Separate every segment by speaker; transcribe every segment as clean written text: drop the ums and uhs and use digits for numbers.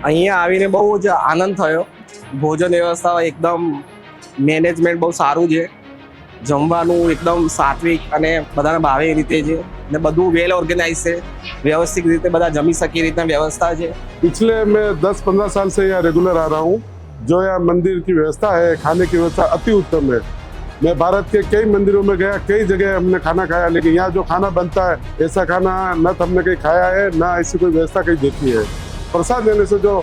Speaker 1: અહીંયા આવીને બહુ જ આનંદ થયો. ભોજન વ્યવસ્થા એકદમ મેનેજમેન્ટ બહુ સારું છે. જમવાનું એકદમ સાત્વિક અને બધાને ભાવે એ રીતે છે ને બધું વેલ ઓર્ગેનાઇઝ છે. व्यवस्थित રીતે બધા જમી શકે એ રીતના વ્યવસ્થા છે.
Speaker 2: पिछले मैं 10-15 साल से यहाँ रेगुलर आ रहा हूँ. जो यहाँ मंदिर की व्यवस्था है, खाने की व्यवस्था अति उत्तम है. मैं भारत के कई मंदिरों में गया, कई जगह हमने खाना खाया, लेकिन यहाँ जो खाना बनता है ऐसा खाना न तो हमने कहीं खाया है, ना ऐसी कोई व्यवस्था कहीं देखी है. प्रसाद लेने से जो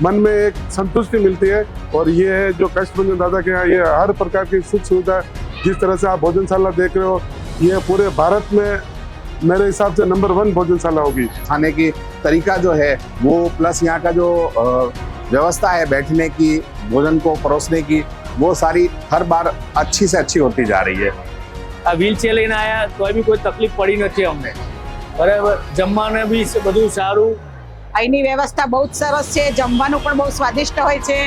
Speaker 2: मन में एक संतुष्टि मिलती है, और ये है जो कष्टभंजन दादा के यहाँ ये हर प्रकार की सुख सुविधा, जिस तरह से आप भोजनशाला देख रहे हो, ये पूरे भारत में मेरे हिसाब से नंबर 1 भोजनशाला होगी.
Speaker 3: खाने की तरीका जो है वो, प्लस यहाँ का जो व्यवस्था है बैठने की, भोजन को परोसने की, वो सारी हर बार अच्छी से अच्छी होती जा रही है.
Speaker 4: આ વ્હીલચેર લઈને આવ્યા તો બી કોઈ તકલીફ પડી નથી અમને. બરાબર, જમવાને બી બધું સારું.
Speaker 5: અહીંની વ્યવસ્થા બહુ જ સરસ છે. જમવાનું પણ બહુ સ્વાદિષ્ટ હોય છે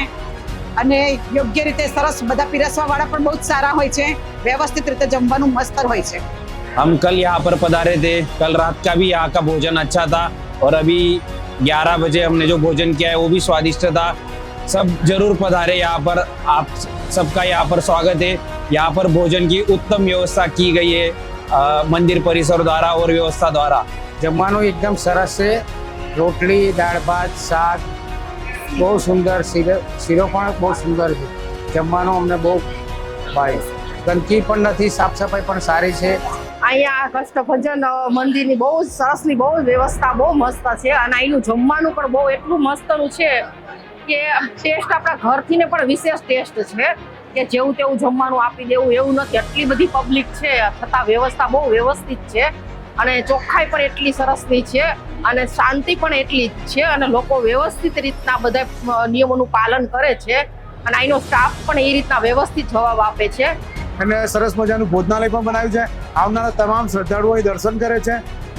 Speaker 5: અને યોગ્ય રીતે સરસ બધા પીરસવા વાળા પણ બહુ જ સારા હોય છે. વ્યવસ્થિત રીતે જમવાનું મસ્ત હોય છે.
Speaker 6: हम कल यहाँ पर पधारे थे. कल रात का भी यहाँ का भोजन अच्छा था और अभी 11 बजे हमने जो भोजन किया है वो भी स्वादिष्ट था. सब जरूर पधारे यहाँ पर. आप सबका यहाँ पर स्वागत है. यहाँ पर भोजन की उत्तम व्यवस्था की गई है मंदिर परिसर द्वारा और व्यवस्था द्वारा.
Speaker 7: જમવાનું એકદમ સરસ છે. રોટલી, દાળ ભાત, શાક બહુ સુંદર. શીરો પણ બહુ સુંદર છે. જમવાનું અમને બહુ ભાવે. ગંદકી પણ નથી, સાફ સફાઈ પણ સારી છે.
Speaker 8: અહીંયા કષ્ટભંજન મંદિરની બહુ જ સરસની બહુ જ વ્યવસ્થા બહુ મસ્ત છે અને અહીંનું જમવાનું પણ બહુ એટલું મસ્તનું છે કે ટેસ્ટ આપણા ઘરથી ને પણ વિશેષ ટેસ્ટ છે કે જેવું તેવું જમવાનું આપી દેવું એવું નથી. આટલી બધી પબ્લિક છે છતાં વ્યવસ્થા બહુ વ્યવસ્થિત છે અને ચોખ્ખાઈ પણ એટલી સરસની છે અને શાંતિ પણ એટલી જ છે અને લોકો વ્યવસ્થિત રીતના બધા નિયમોનું પાલન કરે છે અને અહીંનો સ્ટાફ પણ એ રીતના વ્યવસ્થિત જવાબ આપે છે.
Speaker 9: અને સરસ મજાનું ભોજનાલય પણ બનાવ્યું છે. આવનારા તમામ શ્રદ્ધાળુઓ અહીં દર્શન કરે છે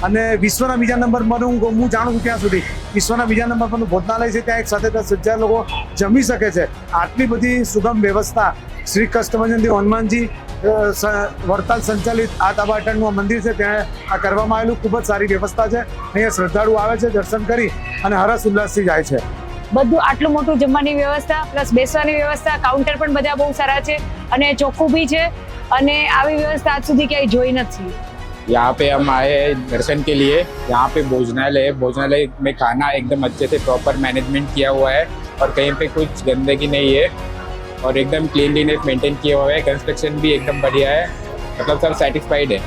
Speaker 9: અને વિશ્વના બીજા નંબર પર હું જાણું છું ત્યાં સુધી વિશ્વના બીજા નંબર પરનું ભોજનાલય છે. ત્યાં એક સાથે 10,000 લોકો જમી શકે છે. આટલી બધી સુગમ વ્યવસ્થા શ્રી કષ્ટભંજન હનુમાનજી વડતાલ સંચાલિત આ તાબાટણનું મંદિર છે ત્યાં આ કરવામાં આવેલું ખૂબ જ સારી વ્યવસ્થા છે. અહીંયા શ્રદ્ધાળુ આવે છે, દર્શન કરી અને હરસ ઉલ્લાસથી જાય છે.
Speaker 10: બધું આટલું મોટું જમવાની વ્યવસ્થા પ્લસ બેસવાની વ્યવસ્થા, કાઉન્ટર પણ બધા બહુ સારા છે અને ચોખ્ખું બી છે અને આવી વ્યવસ્થા આજ સુધી ક્યાંય જોઈ નથી.
Speaker 11: यहाँ पे हम आए हैं दर्शन के लिए. यहाँ पे भोजनालय है. भोजनालय में खाना एकदम अच्छे से प्रॉपर मैनेजमेंट किया हुआ है और कहीं पे कुछ गंदगी नहीं है और एकदम क्लीनलीनेस मेंटेन किया हुआ है. कंस्ट्रक्शन भी एकदम बढ़िया है. मतलब सब सेटिस्फाइड है.